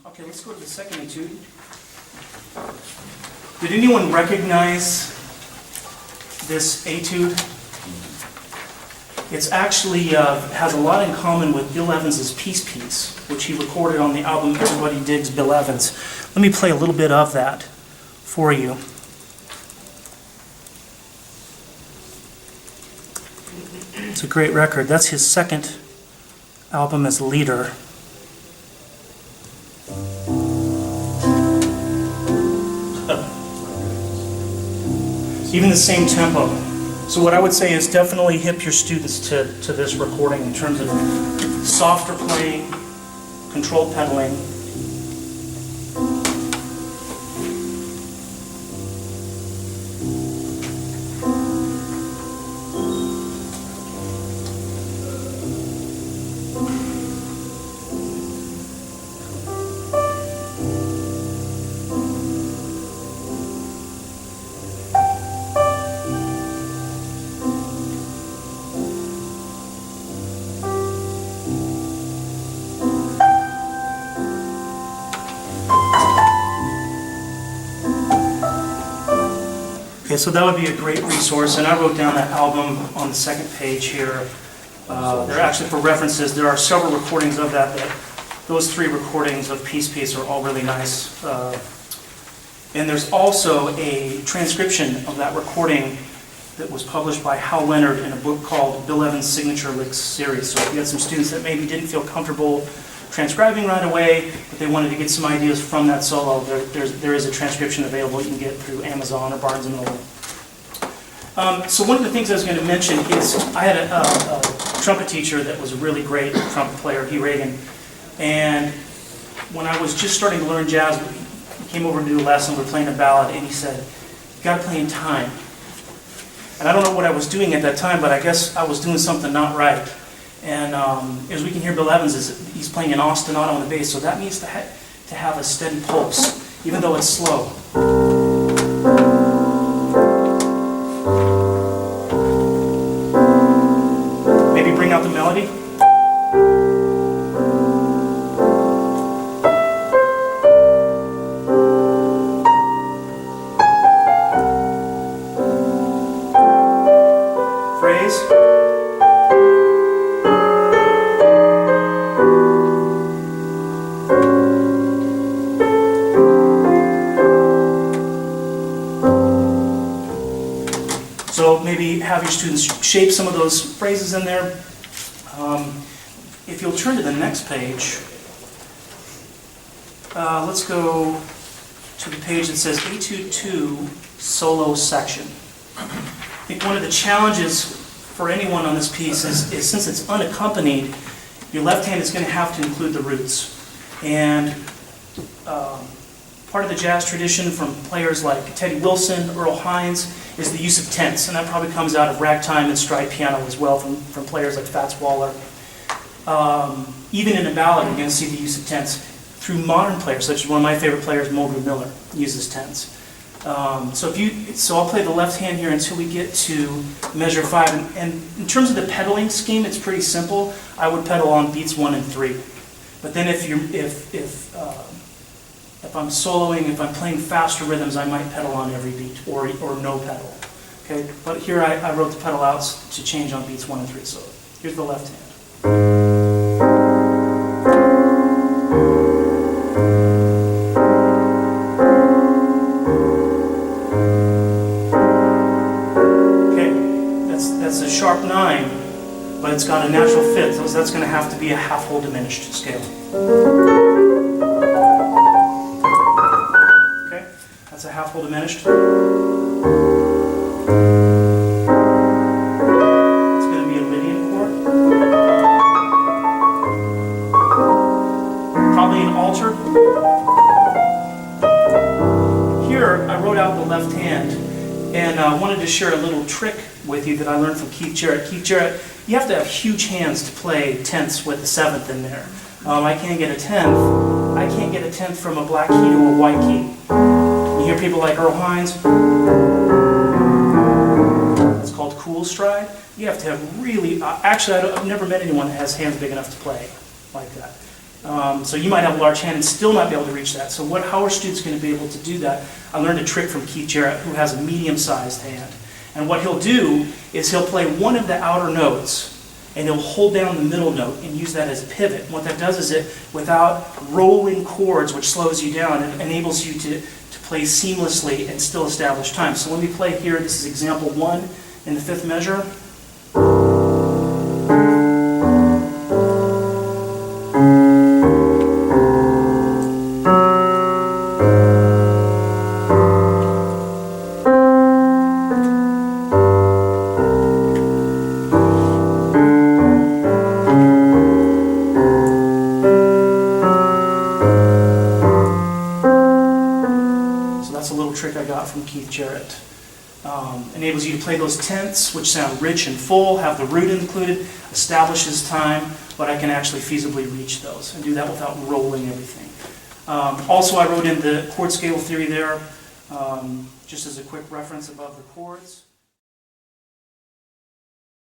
Okay, let's go to the second etude. Did anyone recognize this etude? It's actually has a lot in common with Bill Evans' Peace Piece, which he recorded on the album Everybody Digs Bill Evans. Let me play a little bit of that for you. It's a great record. That's his second album as leader. Even the same tempo. So what I would say is definitely hip your students to this recording in terms of softer playing, controlled pedaling. Okay, so that would be a great resource, and I wrote down that album on the second page here. They're actually for references. There are several recordings of that. Those three recordings of Peace Piece are all really nice. And there's also a transcription of that recording that was published by Hal Leonard in a book called Bill Evans' Signature Licks Series. So if you had some students that maybe didn't feel comfortable transcribing right away, but they wanted to get some ideas from that solo, there is a transcription available you can get through Amazon or Barnes & Noble. So one of the things I was going to mention is I had a trumpet teacher that was a really great trumpet player, Hugh Reagan, and when I was just starting to learn jazz, he came over to do a lesson, we were playing a ballad, and he said, "You've got to play in time." And I don't know what I was doing at that time, but I guess I was doing something not right. And as we can hear, Bill Evans, he's playing an ostinato on the bass, so that means to have a steady pulse, even though it's slow. Maybe bring out the melody. Phrase. So maybe have your students shape some of those phrases in there. If you'll turn to the next page, let's go to the page that says Etude 2 Solo Section. I think one of the challenges for anyone on this piece is since it's unaccompanied, your left hand is going to have to include the roots. And part of the jazz tradition from players like Teddy Wilson, Earl Hines, is the use of tenths, and that probably comes out of ragtime and stride piano as well from players like Fats Waller. Even in a ballad, you're going to see the use of tenths through modern players, such as one of my favorite players, Mulgrew Miller, uses tenths. So I'll play the left hand here until we get to measure 5. And in terms of the pedaling scheme, it's pretty simple. I would pedal on beats 1 and 3. But then if I'm soloing, if I'm playing faster rhythms, I might pedal on every beat or no pedal. Okay, but here I wrote the pedal outs to change on beats 1 and 3. So here's the left hand. That's a sharp 9, but it's got a natural fifth, so that's going to have to be a half-whole diminished scale. Okay, that's a half-whole diminished. It's going to be a Lydian chord. Probably an altered. Here, I wrote out the left hand, and I wanted to share a little trick with you that I learned from Keith Jarrett. Keith Jarrett, you have to have huge hands to play tenths with the 7th in there. I can't get a 10th. I can't get a 10th from a black key to a white key. You hear people like Earl Hines. It's called cool stride. You have to have really, actually I've never met anyone that has hands big enough to play like that. So you might have a large hand and still not be able to reach that. So how are students going to be able to do that? I learned a trick from Keith Jarrett, who has a medium-sized hand. And what he'll do is he'll play one of the outer notes, and he'll hold down the middle note and use that as a pivot. And what that does is it, without rolling chords, which slows you down, it enables you to play seamlessly and still establish time. So let me play here. This is example 1 in the 5th measure. That's a little trick I got from Keith Jarrett. Enables you to play those tenths, which sound rich and full, have the root included, establishes time, but I can actually feasibly reach those and do that without rolling everything. Also, I wrote in the chord scale theory there, just as a quick reference above the chords.